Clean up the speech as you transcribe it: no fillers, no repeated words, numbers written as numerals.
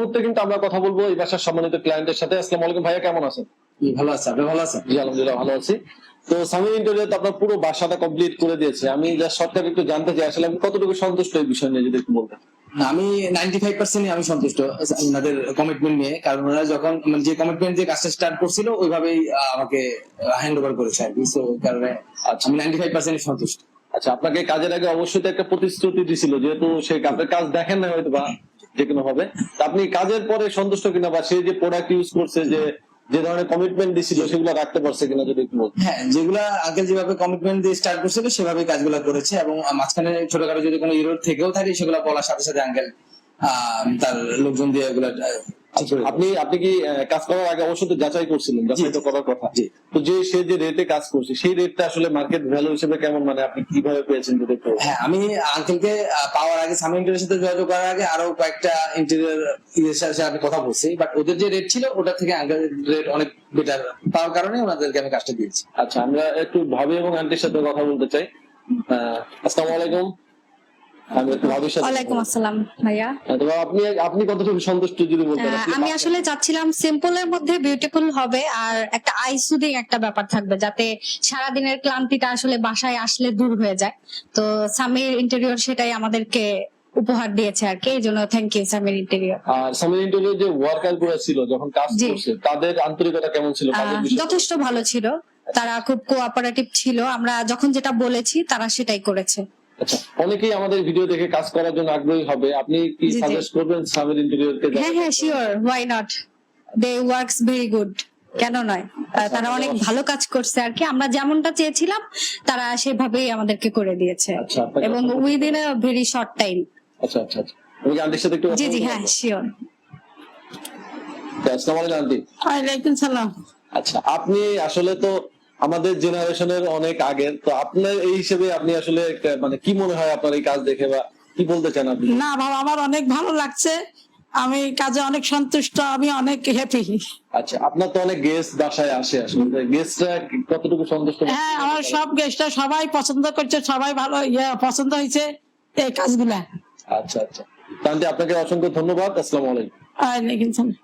মুহূর্তে কিন্তু আমরা কথা বলবো এই বাসার সম্মানিত ক্লায়েন্টের সাথে। আসসালামু আলাইকুম ভাইয়া, কেমন আছেন? ভালো আছে, আপনি ভালো আছেন? জি আলহামদুলিল্লাহ ভালো আছি। তো সামির ইন্টেরিয়র তো আপনার পুরো বাসাটা কমপ্লিট করে দিয়েছে। আমি জাস্ট শর্টকাট একটু জানতে চাই আসলে আপনি কতটুকু সন্তুষ্ট এই বিষয় নিয়ে, যদি একটু বলতেন। আমি 95% আমি সন্তুষ্ট ওনাদের কমিটমেন্ট নিয়ে, কারণ ওনারা যখন যে কমিটমেন্ট দিয়ে কাজটা স্টার্ট করছিল ওইভাবেই আমাকে হ্যান্ড ওভার করেছে আর কি। সো কারণে আমি 95% সন্তুষ্ট। আচ্ছা, আপনাকে কাজের আগে অবশ্যই তো একটা প্রতিশ্রুতি দিছিল, যেহেতু সে আপনার কাজ দেখেন না হয়তো বা যে কোনো ভাবে, তা আপনি কাজের পরে সন্তুষ্ট কিনা, বা সে যে প্রোডাক্ট ইউজ করছে, যে ধরনের কমিটমেন্ট দিছিল সেগুলো রাখতে পারছে কিনা, যদি একটু বলতেন। হ্যাঁ, যেগুলা আগে যেভাবে কমিটমেন্ট দিয়ে স্টার্ট করছিল সেভাবে কাজগুলো করেছে, এবং মাঝখানে ছোটখাটো যদি কোনো ইরোর থেকেও থাকে সেগুলো বলার সাথে সাথে আঙ্কেল তার লোকজন দিয়ে এগুলা আপনি আপনি কি কাজ করার আগে অবশ্যই তো যাচাই করছিলেন, যাচাই তো করার কথা। তো সে যে রেটে কাজ করছে সেই রেটটা আসলে মার্কেট ভ্যালু হিসেবে কেমন, মানে আপনি কিভাবে পেয়েছেন যদি একটু। হ্যাঁ, আমি আঙ্কেলকে পাওয়ার আগে সামি ইন্টেরিয়রের সাথে যোগাযোগ করার আগে আরো কয়েকটা ইন্টেরিয়র সাথে আমি কথা বলছি, বাট ওদের যে রেট ছিল ওটা থেকে আঙ্কেল রেট অনেক বেটার পাওয়ার কারণে ওনাদেরকে আমি কাজটা দিয়েছি। আচ্ছা, আমরা একটু ভাবি এবং আন্টির সাথে কথা বলতে চাই। আসসালামু আলাইকুম। আমি একটু ভাবির সাথে। ওয়ালাইকুম আসসালাম ভাইয়া। তো আপনি আপনি কতটুকু সন্তুষ্ট যদি বলতেন। আমি আসলে চাচ্ছিলাম সিম্পল এর মধ্যে বিউটিফুল হবে, আর একটা আই সুদিং একটা ব্যাপার থাকবে, যাতে সারাদিনের ক্লান্তিটা আসলে বাসায় আসলে দূর হয়ে যায়। তো সামির ইন্টেরিয়র সেটাই আমাদেরকে উপহার দিয়েছে আর কি, এই জন্য থ্যাংক ইউ সামির ইন্টেরিয়র। আর সামির ইন্টেরিয়র যে ওয়ার্কার গুলো ছিল যখন কাজ করছে, তাদের আন্তরিকতা কেমন ছিল? কাজের বিষয়ে যথেষ্ট ভালো ছিল, তারা খুব কোঅপারেটিভ ছিল, আমরা যখন যেটা বলেছি তারা সেটাই করেছে। আচ্ছা, অনেকেই আমাদের ভিডিও দেখে কাজ করার জন্য আগ্রহী হবে, আপনি কি সাজেস্ট করবেন সামির ইন্টেরিয়রকে? হ্যাঁ হ্যাঁ, sure, why not, they works very good, কেন নয়। তারা অনেক ভালো কাজ করছে আর কি, আমরা যেমনটা চেয়েছিলাম তারা সেভাবেই আমাদেরকে করে দিয়েছে, এবং within a very short time. আচ্ছা আচ্ছা আচ্ছা, আমি আন্টির সাথে একটু জি জি হ্যাঁ শিওর। আসসালামু আলাইকুম আন্টি। ওয়ালাইকুম সালাম। আচ্ছা, আপনি আসলে তো আমাদের জেনারেশনের অনেক আগের, তো আপনার এই হিসেবে আপনি আসলে মানে কি মনে হয় আপনার এই কাজ দেখে, বা কি বলতে চান আপনি? না বাবা, আমার অনেক ভালো লাগছে, আমি কাজে অনেক সন্তুষ্ট, আমি অনেক হ্যাপি। আচ্ছা, আপনার তো অনেক গেস্ট বাসায় আসে, আসলে গেস্টরা কতটুকু সন্তুষ্ট? হ্যাঁ, আমার সব গেস্টরা সবাই পছন্দ করছে, সবাই ভালো পছন্দ হয়েছে এই কাজগুলা। আচ্ছা আচ্ছা, তাহলে আপনাকে অসংখ্য ধন্যবাদ। আসসালামু আলাইকুম। ওয়ালাইকুম সালাম।